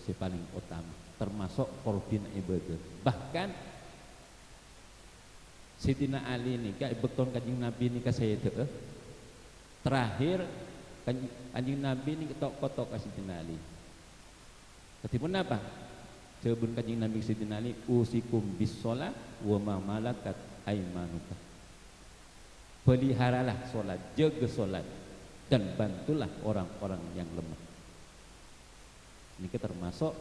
si paling utama, termasuk korbin ibadah. Bahkan Sayyidina Ali nikah beton kanjeng Nabi nikah saya itu terakhir kanjeng Nabi ini ketok-ketok kasih Sayyidina Ali. Ketipun apa? Sebelum kanjeng Nabi Sayyidina Ali, usikum bis sholat wa ma malakat aimanuka. Peliharalah sholat, jaga sholat, dan bantulah orang-orang yang lemah. Ini termasuk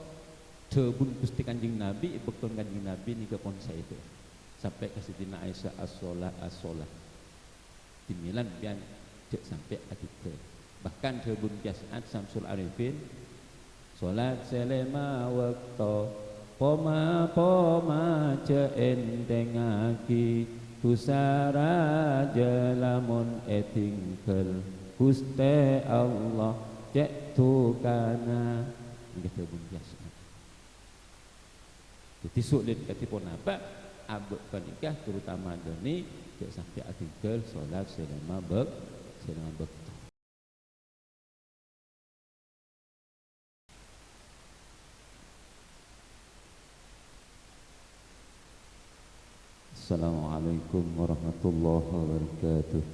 sebelum Gusti kanjeng Nabi, beton kanjeng Nabi ini ke ponsa itu. Sampai ke Sayyidina Aisyah as-sholah dimilan biar sampai akhir. Bahkan sebelum Jasad Samsul Arifin sholat selema waktu poma ceendengaki tusara jelamun etingkel Guste Allah cek tukana ini sebelum Jasad. Jadi sulit ketipun apa? Abuk penikah terutama doni tidak sampai artikel sholat selama waktu. Assalamualaikum warahmatullahi wabarakatuh.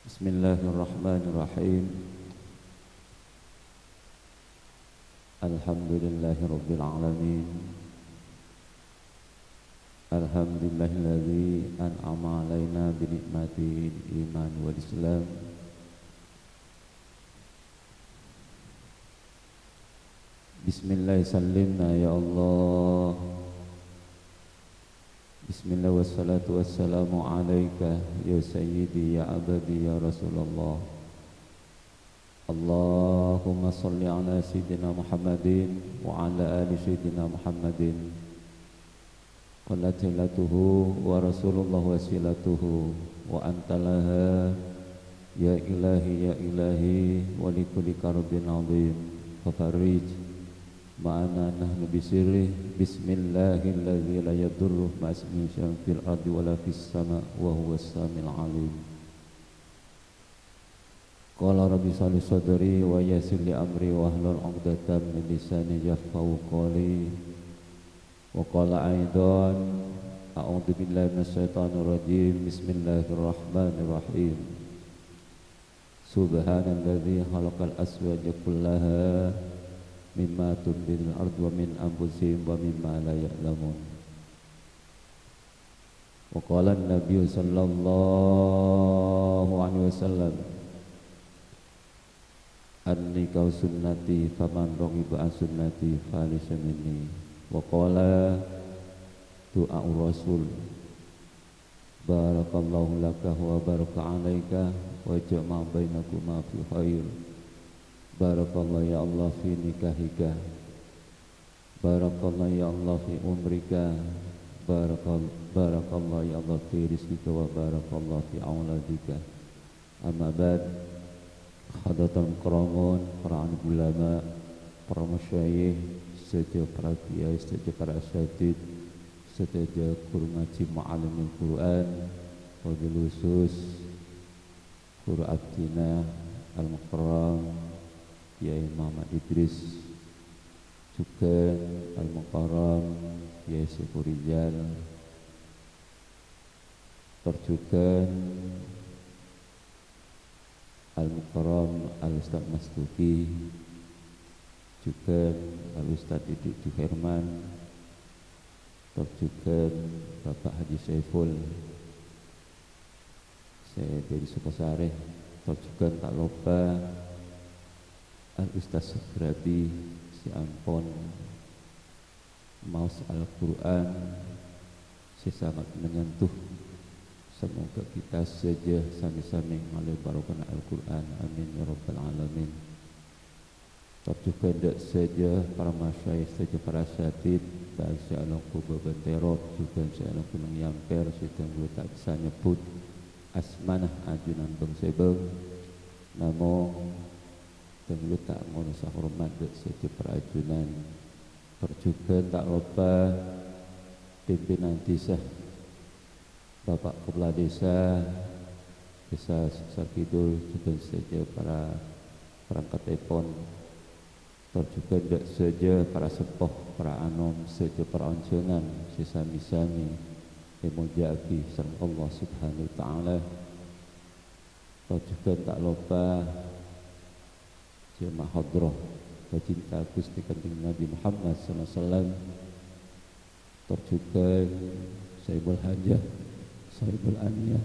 Bismillahirrahmanirrahim. Alhamdulillahi rabbil alamin. Alhamdulillahilladzi an'ama alaina bi ni'matil iman wal islam. Bismillah sallimna ya Allah. Bismillah wassalatu wassalamu alaika ya sayyidi ya abadi ya Rasulullah. Allahumma salli ala sayyidina Muhammadin wa ala ali sayyidina Muhammadin qalatilatuhu wa rasulullah wasilatuhu wa antalaha ya ilahi wa likulli karbin azim fafarij ma'ana nahnu bisirri bismillahilladzi la yadurru ma'asmihi syai'un fil ardi wala fis sama' wa huwas samiul alim. Qala rabbi shalli sadri wa yassir li amri wa hlul 'uqdatam min lisani yafqahu qawli. Wa qala aidan a'udzu billahi minasyaitonir rajim. Bismillahirrahmanirrahim. Subhanalladzi khalaqal azwaja kullaha mimma tunbitul ardu wa min anfusihim wa mimma la ya'lamun. Wa qala an-nabiy sallallahu alaihi wasallam an-nikahu sunnati faman raghiba an sunnati falaysa minni. Wa qala du'a rasul barakallahu laka wa baraka alaika wa jama'a bainakuma fi khair. Barakallahu ya Allah fi nikahika, barakallahu ya Allah fi umrika, barakallahu ya Allah fi rizqika wa barakallahu fi auladika. Amma ba'd. Hadratul mukarramun, para ulama, para masyayikh, serta para kiai, serta para asatidz, serta guru ngaji ma'alimul Quran, wabil khusus guru abdina al-mukarram Kiai Muhammad Idris, juga al-mukarram Kiai Syekh Rizal, terjugan Al-Mukarram Al-Ustaz Mastuki, juga Al-Ustaz Didik Juherman, juga Bapak Haji Saiful, saya dari Sukosareh, juga tak lupa Al-Ustaz Sugrabi si Ampon, Maus Al-Quran, saya sangat menyentuh. Semoga kita saja sami-sami oleh barokah Al-Quran. Amin ya rabbal alamin. Juga tidak saja para masyayikh, saja para asatidz, bahasa alam kubah banterot, juga saya alam kunang yamper, sudah tak bisa nyebut asmanah ajunan bangsa bang. Namun tenglu tak ngono sahormat saja para ajunan. Juga tak lupa pimpinan desa, Bapak Kepala Desa, desa Suksa Kidul, juga saja para perangkat epon, juga tidak saja para sepuh, para anom, saja para oncenan, sesami-sami memuji sang Allah Subhanahu wa Ta'ala. Juga tak lupa jemaah hadrah pecinta Gusti Kanjeng Nabi Muhammad SAW, juga Saibul Hajah, Saibul Aniyah,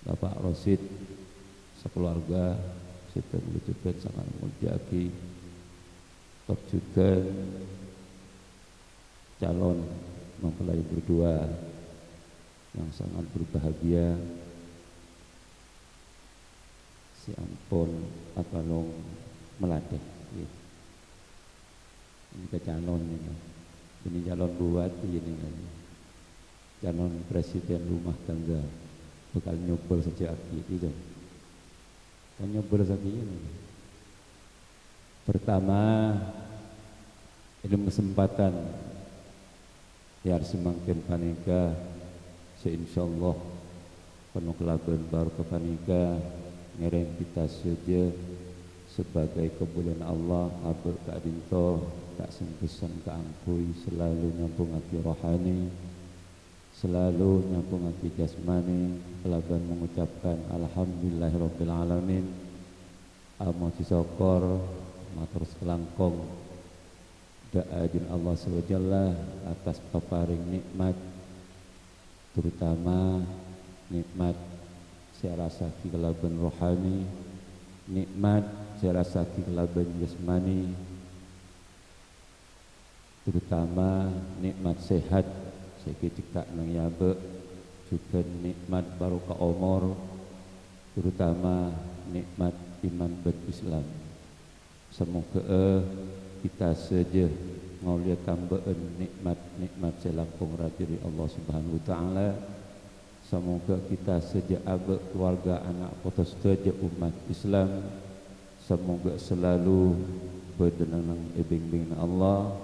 Bapak Rosid, sekeluarga kita mengucapkan sangat mulyaki, juga calon mempelai berdua yang sangat berbahagia, si ampun akalong meladeh. Ini ke calon ini calon bupati ini lagi, calon presiden rumah tangga, bakal nyobol sejak itu. Kan nyobol saja ini. Pertama, ilmu kesempatan biar semakin panika, seinsyaallah penuh kelaban baru ke panika, ngereng kita saja sebagai kemuliaan Allah, abad keadinto, tak sempesan keangkui, selalu nyambung hati rohani, selalu nyambung hati jasmani, kelaban mengucapkan alhamdulillahirabbil alamin, amoci syukur matur selangkong da'ajin Allah SWT atas paparing nikmat, terutama nikmat saya rasa kelaban rohani, nikmat saya rasa kelaban jasmani, terutama nikmat sehat seketika nang yabe, juga nikmat barokah umur, terutama nikmat iman berislam. Semoga kita saja ngaulia tambahan nikmat-nikmat selangkung dari Allah Subhanahu wa Ta'ala. Semoga kita saja abad keluarga anak putus saja umat Islam, semoga selalu berdenang bimbing Allah,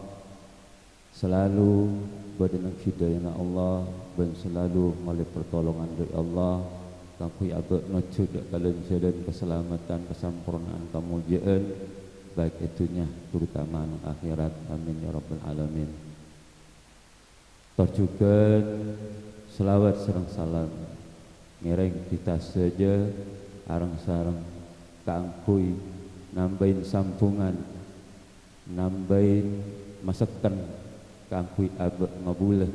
selalu berdenang hidayah Allah, dan selalu oleh pertolongan dari Allah. Tapi abad nujud kalian jalan keselamatan, kesempurnaan, kemuliaan, baik itunya terutama akhirat. Amin ya rabbal alamin. Terjugan selawat serang salam ngereng kita saja arang-sarang kaangkui, nambahin sambungan, nambahin masakan kaangkui abad ngabulah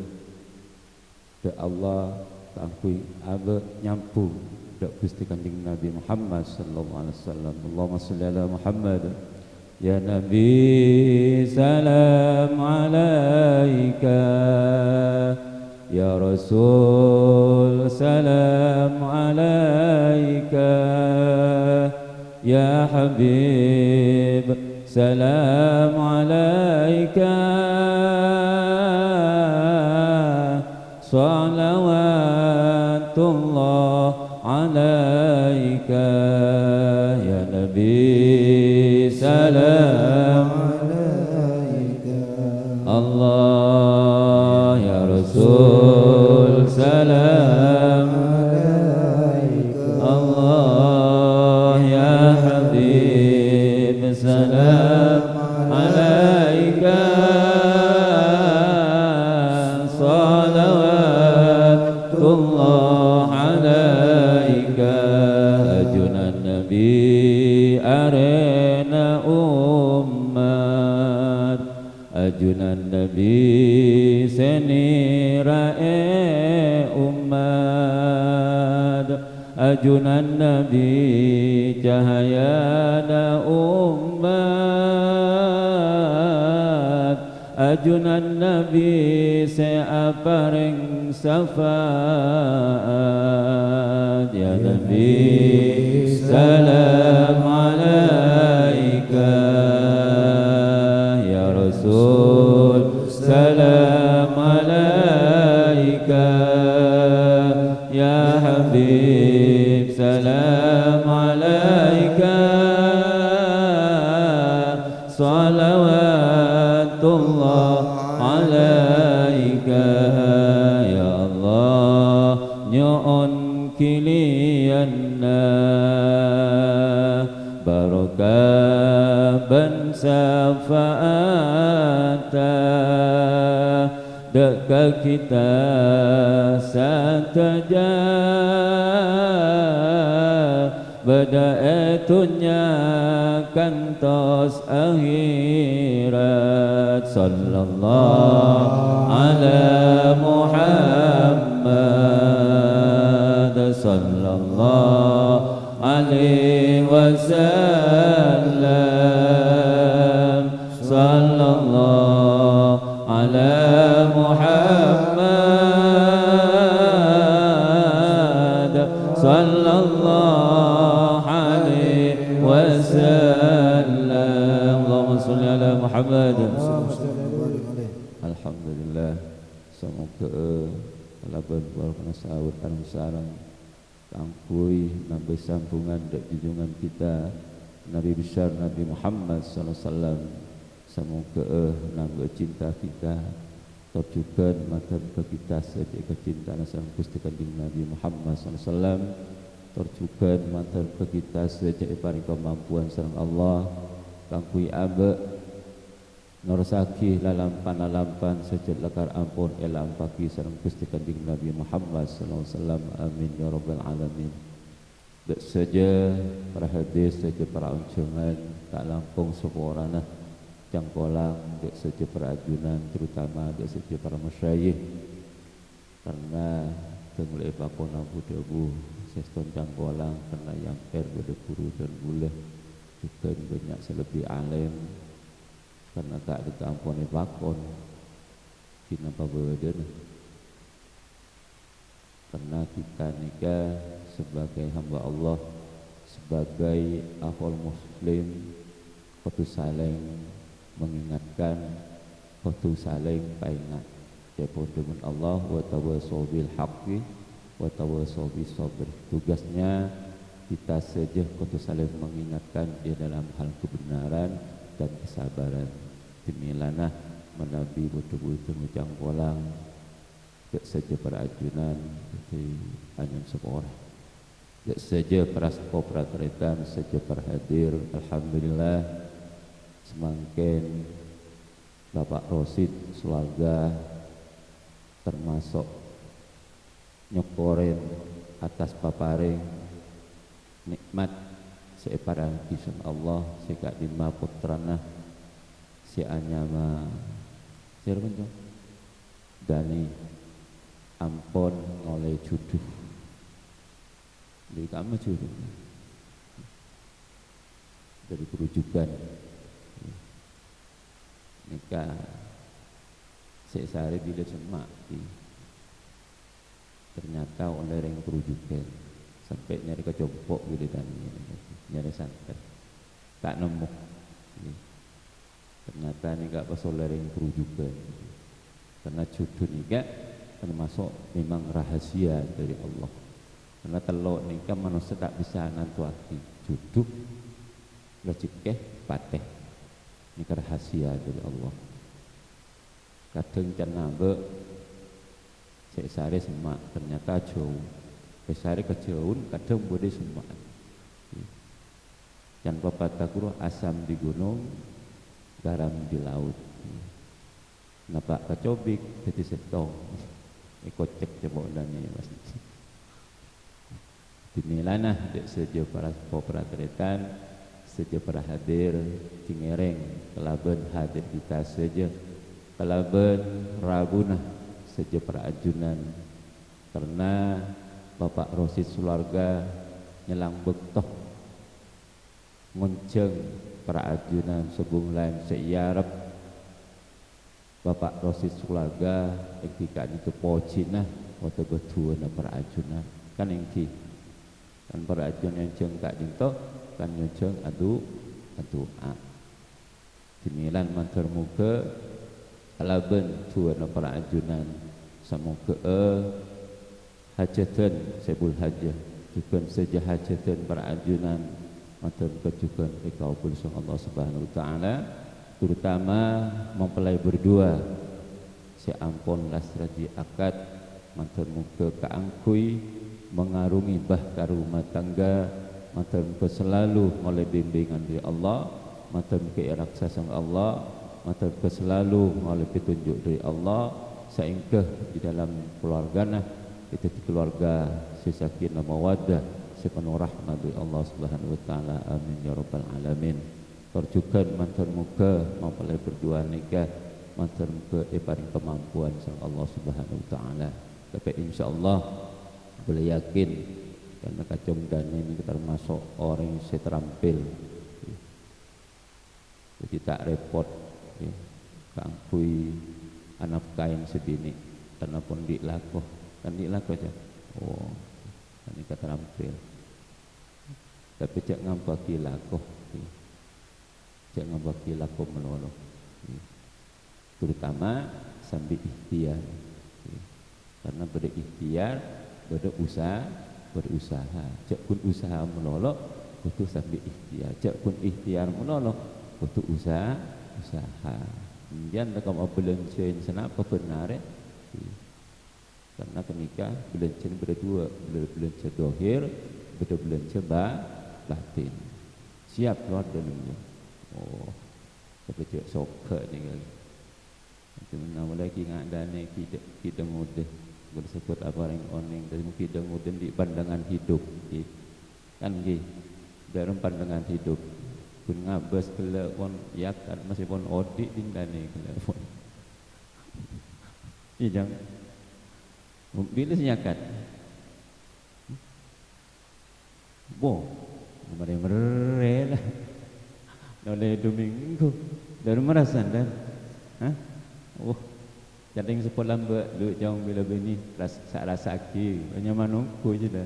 de Allah, kaangkui abad nyampu de Gusti Kanjeng Nabi Muhammad sallallahu alaihi wasallam. Allahumma shalli ala Muhammad. Ya Nabi salam alaika, ya Rasul salam alaika, ya Habib salam alaika, salawatullah alaika, ya Nabi salam alaika, Allah ya Rasul salam alaika, Allah ya Habib salam alaika, salawatullah alaika, ajunan Nabi arena umat, ajunan Nabi senirae umat, ajunan Nabi cahayana umat, ajunan Nabi seapareng syafaat, ya Nabi salam alaika, ya Rasul salam alaika, ya Habib salam alaika, salawatullah alaika, ya Allah nyu'un kili kaban syafaata dekat kita saja beda etunya kantos akhirat sallallahu ala Muhammad sallallahu alaihi wasallam sallallahu ala Muhammad sallallahu alaihi wasallam Allahumma sholli ala Muhammad. Alhamdulillah, semoga kalaban warna sahur tanam sarang kangkui nabi sambungan dan junjungan kita Nabi besar Nabi Muhammad sallallahu alaihi wasallam. Semoga nabi cinta kita terjukan mata kita saja kecintaan sang Gusti Kanjeng Nabi Muhammad sallallahu alaihi wasallam terjukan mata kita saja paring kemampuan sareng Allah kangkui abe Norsaki lalampan sejak lekar ampun elam pagi sareng Gusti Kanjeng Nabi Muhammad sallallahu alaihi wasallam. Amin ya rabbal alamin. Dek saja para hadis saja para unjungan tak langkung seporana jangkolang dek saja para ajunan terutama dek saja para masyayikh karena temulai pakona budabu seston jangkolang karena yang pada guru dan boleh juga banyak selebih alim karena tak ditamponi pakon kenapa berden karena kita nikah sebagai hamba Allah sebagai akhul muslim kudu saling mengingatkan kudu saling paingat jepun dengan Allah wa tawassaw bil haqqi wa tawassaw bis sabr. Tugasnya kita saja kudu saling mengingatkan di dalam hal kebenaran dan kesabaran. Dimilana menabi betul-betul mujang kolang tak saja para ajunan di anyan seorang tak saja para kopratretan saja para hadir. Alhamdulillah semangkin Bapak Rosid Sulaga termasuk nyokoren atas paparing nikmat separang kisun Allah sikak lima putrana si anyama sirbenjong dani ampon oleh juduh di kami juduh dari kerujukan nikah sehari bila semak ternyata oleh yang kerujukan sampai nyari kecompok gitu dan nyari santet tak nemu ternyata ini gak pasal lereng kerujukan karena jodoh nikah termasuk memang rahasia dari Allah karena telok nikah manusia tak bisa nantuaki jodoh rezeki pateh nikah rahasia dari Allah kadang cenambe sehari semak ternyata jauh sehari kejauhan kadang boleh semak dan pepatah guru asam di gunung garam di laut nampak kacobik jadi setong kocek coba udahnya mas dinilana dek saja para popratretan saja para hadir cingereng kelaban hadir kita saja kelaban rabunah saja para ajunan karena Bapak Rosid Sularga nyelang bektoh ngonceng para ajunan sebunglan seiyarep Bapak Rosid Sulaga ketika itu pocina waktu betul para ajunan kan yang ki kan para ajunan yang jengkak jinto kan nyojeng adu a dimilan mantar muka alaben tuan para ajunan semoga hajatan sebul hajah juga saja hajatan para ajunan mantar kejukan dikabul sama Allah Subhanahu wa taala terutama mempelai berdua si ampun lasradi akad mantan muka keangkui mengarungi bah rumah tangga matur muga selalu oleh bimbingan dari Allah, matur muga raksasan Allah, matur muga selalu oleh petunjuk dari Allah, sehingga di dalam keluarga itu di keluarga sakinah mawaddah, sepenuh rahmat dari Allah Subhanahu wa taala. Amin ya rabbal alamin. Terjukan matur muga mempelai berdua nikah, matur muga paring kemampuan sang Allah Subhanahu wa taala. Tapi insyaallah boleh yakin karena kacung dan ini termasuk orang yang terampil, jadi tak repot kangkui anak kain sebini karena pun dilakuh kan dilakuh aja. Oh ini terampil, tapi cak ngambaki lakuh, cak ngambaki lakuh menolong, terutama sambil ikhtiar, karena berikhtiar berusaha, cak pun usaha menolong butuh sambil ikhtiar, cak pun ikhtiar menolong butuh usaha. Kemudian kalau mau belanjain senapa benar karena kenikah belanja berdua, belanja dohir, belanja batin, siap keluar dalamnya. Oh, tapi cak soka ni kali. Itu nama lagi ngadane kita mudah bersebut apa yang oneng dari kita mudah di pandangan hidup, kan gih dalam pandangan hidup. Pun ngabas kela pun yakat masih pun odik dindane kela pun. Ijang bila senyakat boh mereh lah oleh Domingo dari merasan dan oh jadi sepuluh lambat lu jauh bila bini rasa sakit hanya manungku je dah.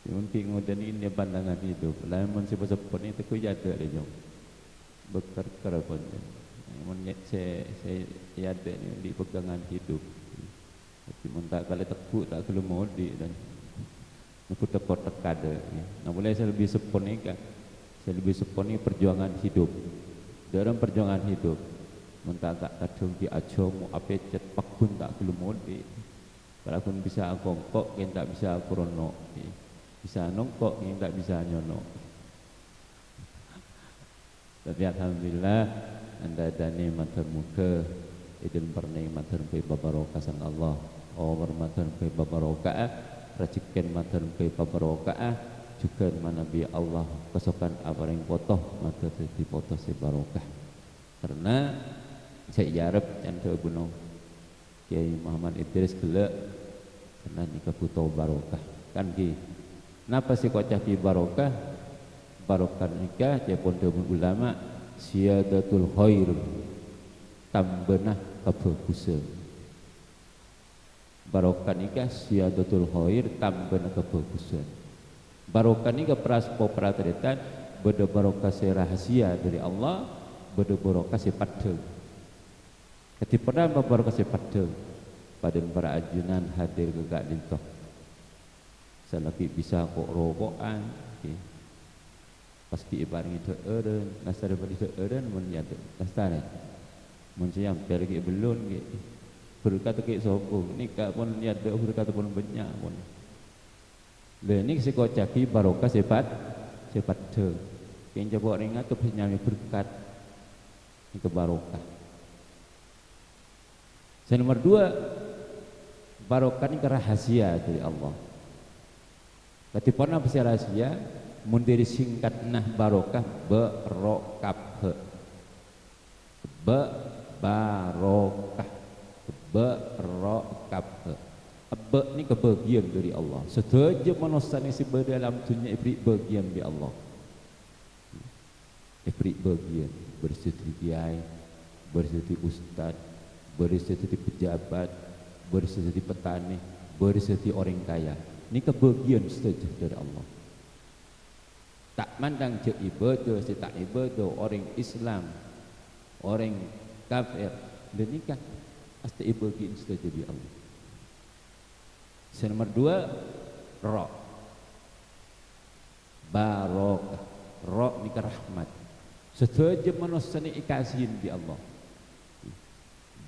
Mungkin ngodan ini pandangan hidup lamun sepuluh ni tu jatuh dia jauh berker-ker pun saya ada di pegangan hidup. Tapi tak kalau tekuk tak kalau modi dan aku tekuk ada. Nah mulai saya lebih seponi kan, saya lebih seponi perjuangan hidup. Dalam perjuangan hidup, mentak tak kadung di ajomu apa cet pakun tak kalau modi. Kalau pun bisa aku ngkok, yang tak bisa aku ronok. Bisa nongkok, yang tak bisa nyonok. Tapi alhamdulillah anda dani matur muka idin perni matur muka babarokah sang Allah. Oh bermatur muka babarokah racikan matur muka babarokah juga manabi Allah kesokan apa yang potoh matur di potoh si barokah. Karena saya jarab anda gunung Kiai Muhammad Idris gelak karena nikah butuh barokah kan ki. Napa si kocah ki barokah? Barokah nikah dia pun ulama siyadatul khair tambenah kebagusan. Barokah nikah siyadatul khair tambenah kebagusan. Barokah nikah praspo pratretan beda barokah se rahasia dari Allah, beda barokah se padel. Ketika pertama barokah se padel pada para ajunan hadir ke gak lintoh. Selagi bisa kok rokokan pasti ibaring itu eren nasar daripada itu eren menyatu nasar menciam pergi belun berkata ke sokong nikah pun niat dah berkata pun banyak pun le ni si kocaki barokah sepat de yang coba ringat tu penyami berkat itu barokah. Yang nomor 2 barokah ni rahasia dari Allah. Ketika pernah pasti rahasia mundiri singkat nah barokah barokah ni kebahagiaan dari Allah. Setiap manusia yang berada dalam dunia beri bagian dari Allah. Beri bagian berseti kiai, berseti ustaz, berseti pejabat, berseti petani, berseti orang kaya. Ini kebahagiaan setiap dari Allah. Tak mandang je ibadah, si tak ibadah, orang Islam, orang kafir, dan nikah pasti ibadah setiap dari Allah. Yang nomor 2 roh barokah, roh ni rahmat. Setiap manusia ni ikasihin di Allah.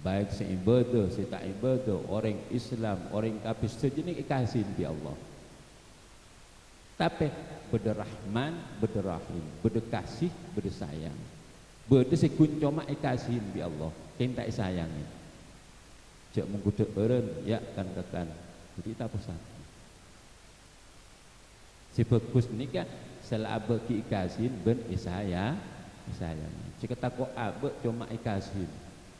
Baik si ibadah, si tak ibadah, orang Islam, orang kafir, setiap ni ikasihin di Allah. Tapi beda rahman, beda rahim, beda kasih, beda sayang. Beda sekun coma ikasihin bi Allah, kita sayangin. Cek mengkuda eren, ya kan. Jadi tak pesan. Si bagus ni kan selabe ki ikasihin ben isaya, sayangin. Cek tak kok abe cuma ikasihin,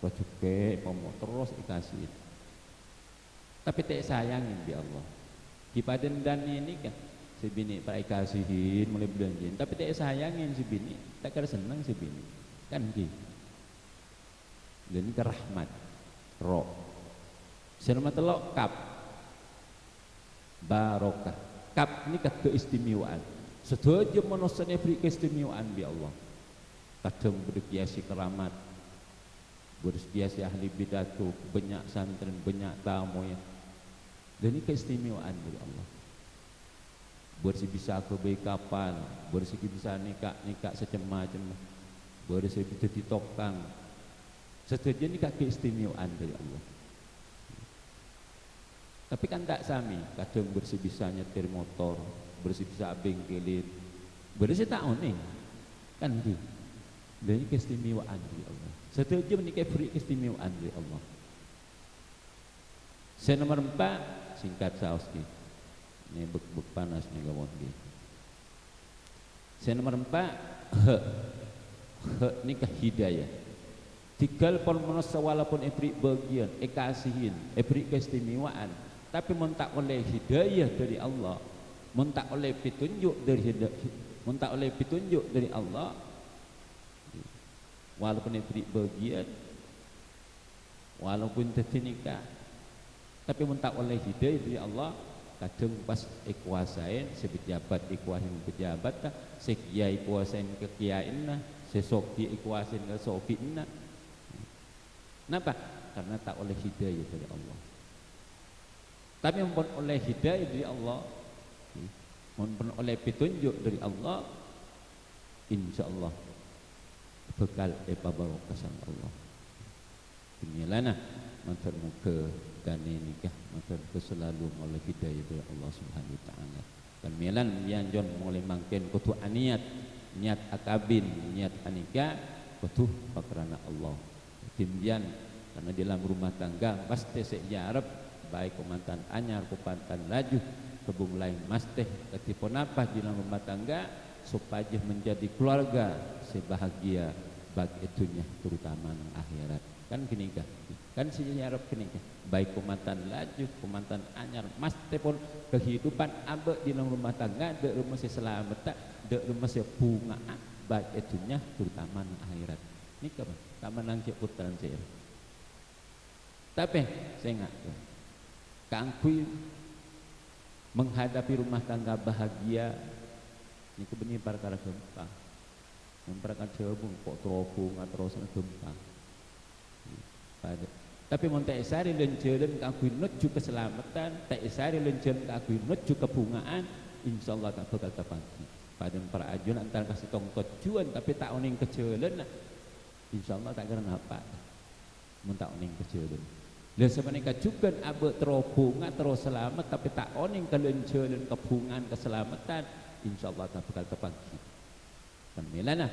baju ke, pomok terus ikasihin. Tapi tak sayangin bi Allah. Kipaden dan ini kan. Si bini pak kasihin mulai belanjin, tapi tak sayangin si bini, tak kira senang si bini, kan gitu. Dan ini rahmat, roh. Selama telok kap, barokah. Kap ini keistimewaan. Setuju manusia beri keistimewaan bi Allah. Kadang berkiasi keramat, berkiasi ahli bidatu, banyak santren, banyak tamu ya. Dan ini keistimewaan dari Allah. Bersih bisa ke bayi kapal, bersih bisa nikah secemacam, bersih bisa ditokang. Setuju nikah keistimewaan dari Allah. Tapi kan tak sami, kadang bersih bisa nyetir motor, bersih bisa bengkelin, bersih tak oning, kan gitu. Dan ini keistimewaan dari Allah. Setuju nikah beri keistimewaan dari Allah. Saya nomor 4 singkat saus gitu. Ini bek panas nih kawan gitu. Saya nomor 4 nikah hidayah. Tigal pun manusia walaupun beri bagian, kasihin, beri keistimewaan, tapi mentak oleh hidayah dari Allah, mentak oleh petunjuk dari Allah, walaupun beri bagian, walaupun ternikah, tapi mentak oleh hidayah dari Allah. Kadang pas ikuasain sepejabat ikuasin pejabat ta sekiai ikuasin ke kiain nah sesoki ikuasin ke sokin nah. Kenapa? Karena tak oleh hidayah dari Allah. Tapi mohon oleh hidayah dari Allah, mohon oleh petunjuk dari Allah, insyaallah bekal barokah sang Allah. Inilah mantar muka dan nikah maka selalu oleh hidayah dari Allah Subhanahu wa taala. Dan milan yang jon mulai mangken kutu niat akabin niat anika kutu pakrana Allah. Timbian karena dalam rumah tangga pasti sejarab baik kumantan anyar kupantan laju kebung lain masteh ketipun apa dalam rumah tangga supaya menjadi keluarga sebahagia bagi itunya terutama nang akhirat. Kan gini kan sejarab gini baik kumantan laju, kumantan anyar, mas tepon kehidupan abe di dalam rumah tangga, de rumah si selamat, de rumah si bunga, baik itunya terutama di akhirat. Ini kapan? Kapan nangkep putaran saya. Tapi saya nggak, kangkui menghadapi rumah tangga bahagia, ini kebenar perkara gempa, memperkara jebung, kok terobong atau gempa. Tapi mun tak isari lenceun ka nuju keselamatan, tak isari lenceun ka nuju kebungaan, insyaallah tak bakal terpangki. Padahal para ajun antara kasih tong tujuan tapi tak oning kejeuleun, insyaallah tak kira apa. Mun tak oning kejeuleun. Lah sabanika juga abe terobonga terus selamat tapi tak oning kelenceun kebungaan keselamatan, insyaallah tak bakal terpangki. Pemilana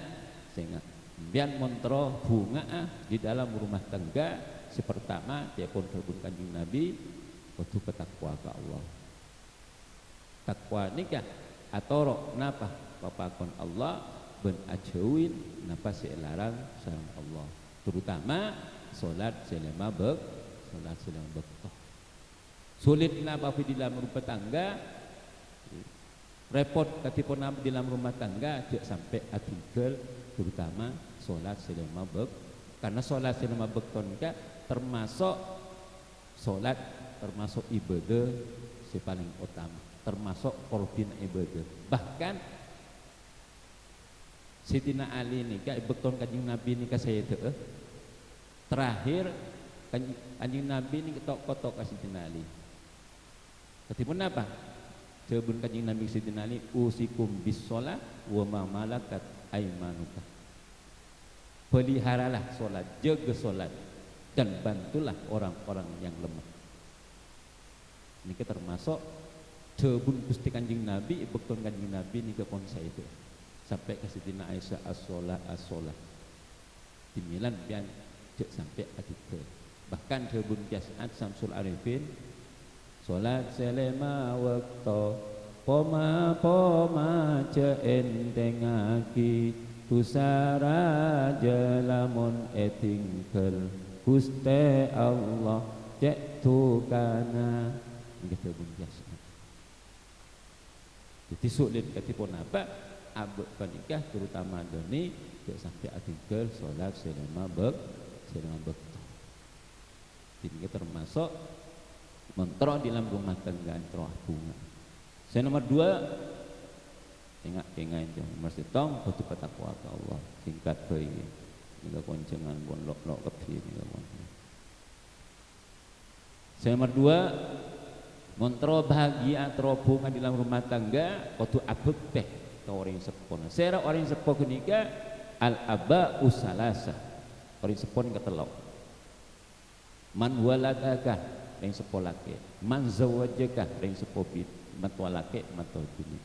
sehingga biar montro bunga di dalam rumah tangga sepertama dia pun terbun kanjeng Nabi waktu ketakwa ke Allah. Takwa nikah atau napa papakon Allah ben ajauin napa selarang sareng Allah. Terutama salat selama bekto. Sulit napa di dalam rumah tangga repot katipun napa di dalam rumah tangga dia sampai atingkel terutama salat selama karena salat selama bekton termasuk salat termasuk ibadah si paling utama termasuk korbin ibadah. Bahkan Sidina Ali nikah bekton kanjeng Nabi nikah saya terakhir kanjeng Nabi ini ketok-ketok kasih Sidina Ali. Ketipun apa? Jawabun kanjeng Nabi Sidina Ali usikum bis sholat wa ma malakat aimanuka. Peliharalah sholat, jaga sholat dan bantulah orang-orang yang lemah. Ini termasuk Tebun Gusti Kanjeng Nabi bekon Kanjeng Nabi ni kepon saya itu sampai ke Siti Aisyah as-sholah di Milan pian cek sampai atika bahkan tebun Jasad Samsul Arifin salat selema waktu poma ce entengaki tusara jelamun etingkel Guste Allah cek tukana gitu bun Jasad. Jadi sulit ketipun apa abad panikah terutama doni cek sampai atingkel salat selema bekto. Jadi termasuk mentro di dalam rumah tangga antro bunga. Saya nomor 2 tengah itu nomor setong kudu bertakwa ke Allah singkat bae nika koncengan pun lok kepi nika mon. Saya nomor 2 mentro bahagia antro bunga di dalam rumah tangga kudu abek teh ke orang sepon. Saya orang sepon kenika al aba usalasa orang sepon ketelok man waladaka ring sepolake man zawajaka ring sepobit matwalake matwabini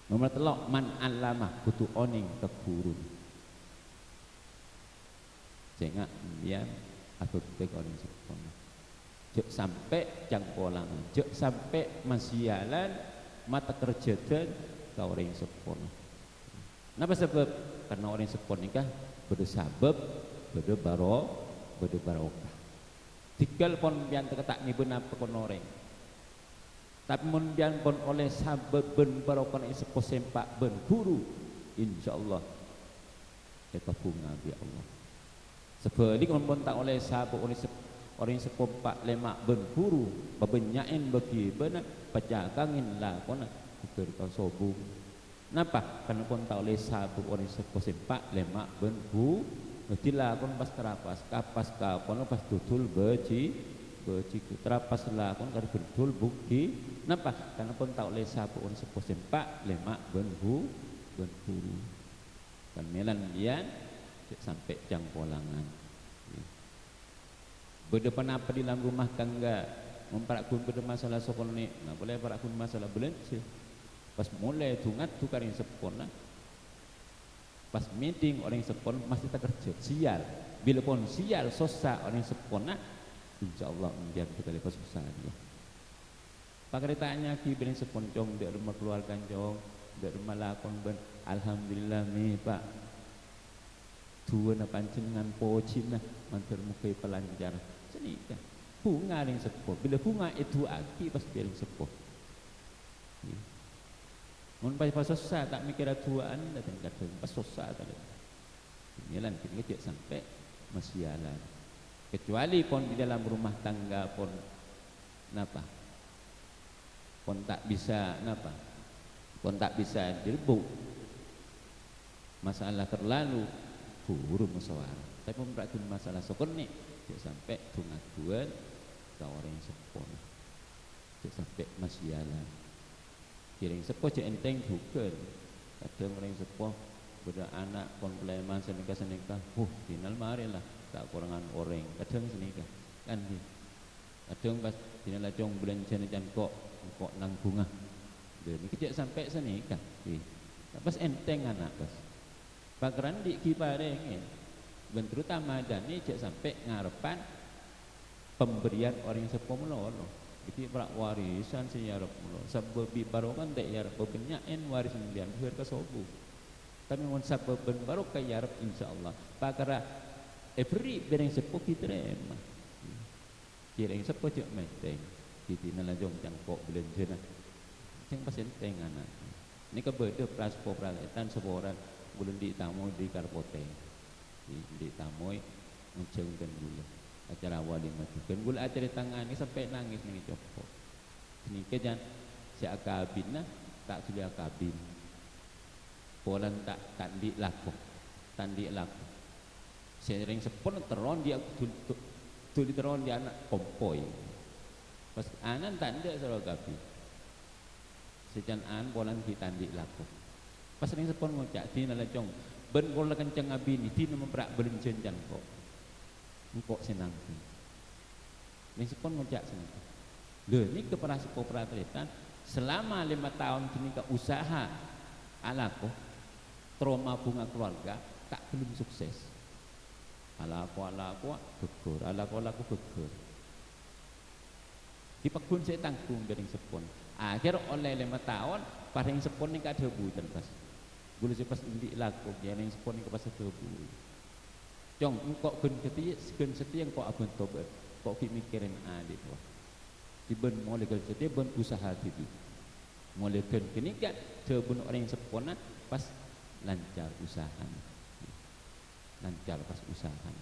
nomor telok man alama kutu oning keguru sehingga dia abek oning sepon jek sampai jangkolangan jek sampai masyalan mata kerja dan kau orang sepon. Kenapa sebab? Karena orang sepon nikah bersabab barokah tinggal pon bian terketak ni benar pekon orang tapi mun bian pon oleh sabab ben barokah ni sepo sempak ben guru insyaallah kita bunga bi Allah sebalik mun tak oleh sabab orang sepo pak lemak ben guru babenyain bagi benar pajakangin lah kona ukur kau sobung napa karena pun tak oleh sabab orang sepo sempak lemak ben guru Tila kon pas terapas kapas kapon pas tutul beci terapas lah kon kari betul bukti napa karena pun tak oleh sapu on sepo sempak lemak benhu kan melan lian sampai jangkolangan berdepan apa di dalam rumah tangga memperakun berde masalah sokon ni nah boleh perakun masalah belanja pas mulai tungat tukarin sepon pas meeting orang sepon masih tak kerja sial bila pun sial sosa orang sepon insyaallah biar kita lepas susah dia pakai tanya ki bila sepon jong di rumah keluarga jong di rumah lakon ben alhamdulillah nih pak tua na pancengan pocin nah mantar mukai pelanjar seni kan bunga yang sepon bila bunga itu aki pas biar sepon mun pas susah tak mikir tuaan datang pas susah tadi. Inilah kita sampai masyalan. Kecuali pun di dalam rumah tangga pun napa? Pun tak bisa napa? Pun tak bisa direbut. Masalah terlalu buru musyawarah. Tapi pun berakun masalah sokon ni sampai tungat-tuan kau orang sepon. Sampai masyalan. Kiring sepo cek enteng bukan kadang orang sepo beda anak pon peleman senikah final mari lah tak kurangan orang kadang senikah kan kadang pas final lajong belanja jan kok nang bunga ini kecek sampai senikah pas enteng anak pas bakaran di kiparengin ben terutama dan ini cek sampai ngarepan pemberian orang sepo menolong itu perak warisan si yarab mula sabab barokan tak yarab benyain warisan dia biar ke sobu tapi mun sabab barokah yarab insyaallah pakara every bereng sepo kitrema kireng sepo cek meteng kitina lajong jangkok belanja nah sing pas enteng anak ini kebede praspo praletan seboran bulan di tamu di karpote di tamu ngunceng dan gula acara walimah juga gula acara tangan ini sampai nangis nih copot ini kejan si akabin nah tak sudah akabin polan tak tandi laku sering sepon teron dia tuli teron dia anak kompoi pas anan tanda selalu akabin sejan an polan ditandi laku pas sering sepon ngocak di nalajong ben pola kencang abin di nama berak belenjen kok engkau senang ni sepon ngejak senang le ni kepada sepo peraturan selama 5 tahun kini ke usaha alako trauma bunga keluarga tak belum sukses. Alako gegur, alako gegur. Dipekun saya tanggung dari sepon. Akhir oleh 5 tahun paring sepon ni kada budan pas. Boleh saya pas indik laku dia yang sepon ni ke pas debu. Jong engkau gun setia engkau abun tobat. Kau mikirin adik wah. Diben mulai kerja dia ben usaha itu. Mulai gun kini kan terbun orang yang sepon pas lancar usaha. Lancar pas usaha.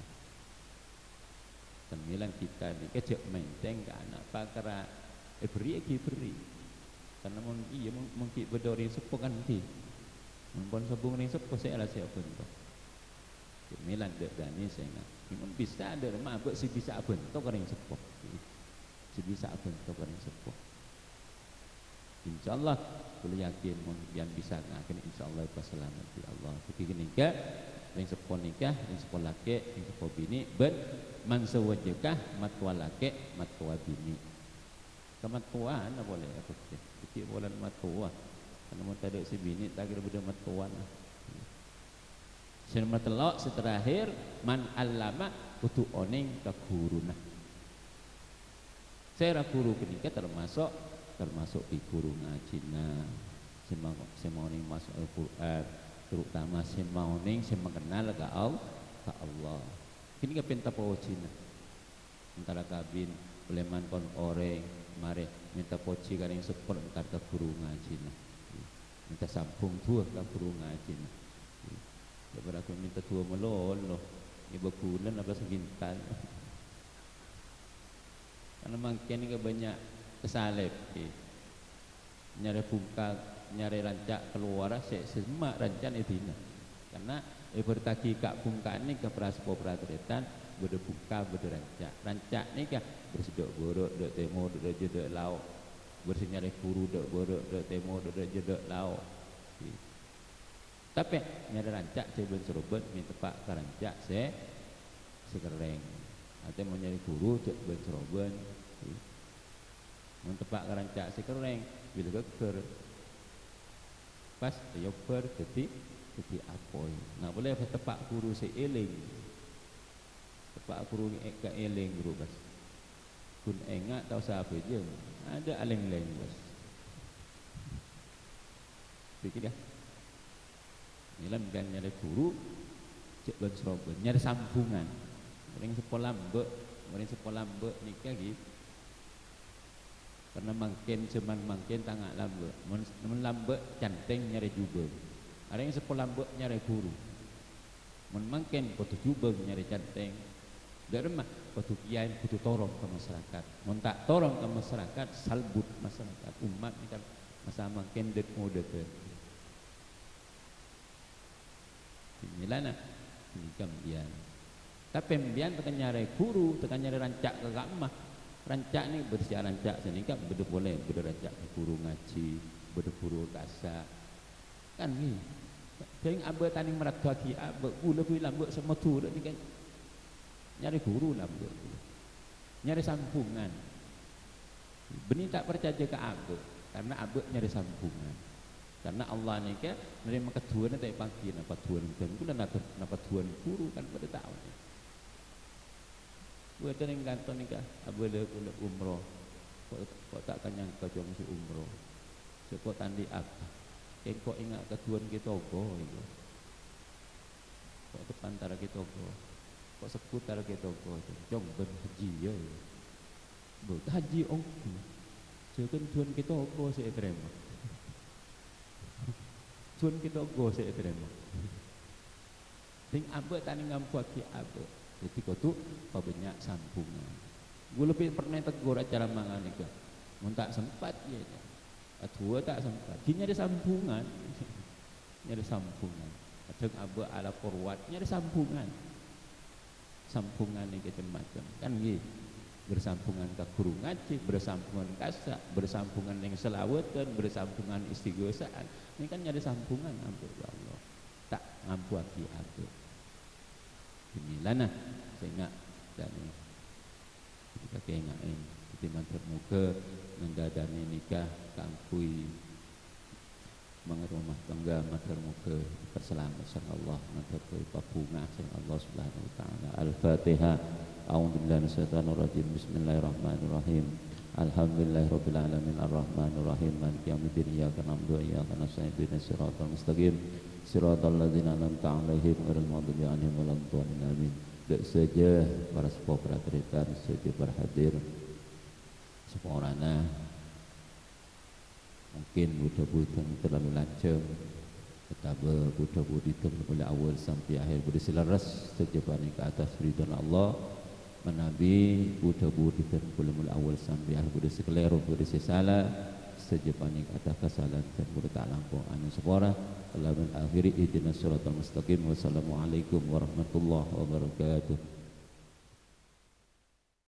Sembilan kita ni kecek menteng ke anak pakara beri karena mungkin berdori sepo kan ki mun sabung ni sepo saya lah siapa tu sembilan dek dani saya nak mun bisa ada mah si bisa apa tu orang sepo si bisa apa tu orang sepo insyaallah boleh yakin mun yang bisa akan insyaallah pas selamat di Allah tapi nikah yang sepo nikah yang sepo laki yang sepo bini ben man sawajakah matwa laki matwa bini kematuan apa boleh apa sikit bulan matua karena mau tak ada si bini tak kira benda matuan selama telok seterakhir man allama kutu oneng ke guruna saya guru kenika termasuk di guru ngajina semau ning masuk Al-Quran terutama semau ning mengenal ke Allah kini ke penta pawacina antara kabin boleh mankon orang mari minta poci kan yang sepon entar ke guru ngaji minta sampung tua ke guru ngaji daripada aku minta tua melolo ibu bulan apa segintan karena makin ke banyak kesalep nyari buka nyari rancak keluar semak rancak itu karena bertaki kak bungkaan ni ke praspo pratretan berdebuka berderancak rancak ni kah bersedok borok dek temo dek jedek lauk bersinyari guru dek borok dek temo dek jedek lauk tapi nyari rancak saya belum serobot minta pak ke rancak saya sekereng atau mau nyari guru cek belum serobot minta pak ke rancak sekereng bila keker pas yoper ketik apoi nak boleh tepak guru seeling tepak guru ke eling guru bas kun engat tahu siapa je ada aleng-leng bas fikir dah nilam kan nyari guru cek ben serobot nyari sambungan orang sekolah mbek nikah gitu karena makin tangak lambe mun lambe canteng nyari jubel ada yang sekolah lambe nyari guru mun makin kutu jubel nyari canteng dari mah kutu kiai kutu torong ke masyarakat mun tak torong ke masyarakat salbut masyarakat umat ni kan masa makin det mode ke inilah ini kemudian tapi kemudian tekan nyari guru tekan nyari rancak ke gamah rancak ni bersiar rancak sini kan beda boleh beda rancak guru ngaji beda guru kasa kan ni sering abah tanding merat kaki abah lebih lambuk semua tu ni kan nyari guru lambuk nyari sambungan benih tak percaya ke abah karena abah nyari sambungan karena Allah ni kan nerima ketuan tak pagi napa tuan kan pula napa tuan guru kan pada tahu buat yang kantor ni kah abah le umroh kok tak kan nyangka jom si umroh sekot tandi apa kok ingat ketuan kita go itu kok tepantara kita go kok seputar kita go jom ben haji ya buat haji ongku sekan tuan kita go saya terima tuan kita go saya terima ting abah tani ngampu aki abah jadi kau tu kau banyak sambungan. Gue lebih pernah tegur acara mangan ni kan, mun tak sempat je. Atua tak sempat. Kini ada sambungan, ada sambungan. Kadang abah ala forwardnya ada sambungan. Sambungan ni macam-macam kan gitu. Bersambungan ke guru ngaji, bersambungan kasak, bersambungan yang selawatan, bersambungan istighosaan. Ini kan ada sambungan ampun Allah. Tak ngampu aki abah. Inilah nah saya ingat dan ini kita keingat ini di matur muga ngendadani nikah kangkui mengerumah tangga matur muga berselamat sang Allah matur babunga sang Allah Subhanahu wa taala. Al-Fatihah. A'udzubillahi minasyaitonir rajim. Bismillahirrahmanirrahim. Alhamdulillahirabbil alamin arrahmanir rahim maliki yaumiddin iyyaka na'budu wa iyyaka nasta'in ihdinas siratal mustaqim siratal ladzina an'amta 'alaihim ghairil maghdubi 'alaihim waladdallin amin. Dek saja para sepuh praterikan saja berhadir semua orangnya mungkin budak-budak terlalu lancang betapa budak-budak mulai awal sampai akhir boleh selaras sejabani ke atas ridwan Allah menabi budak-budak mulai awal sampai akhir boleh sekeliru boleh salah sejabani ke atas kesalahan dan boleh tak lampau anu sepora Allahumma akhiri ihdinas siratal mustaqim. Wassalamualaikum warahmatullahi wabarakatuh.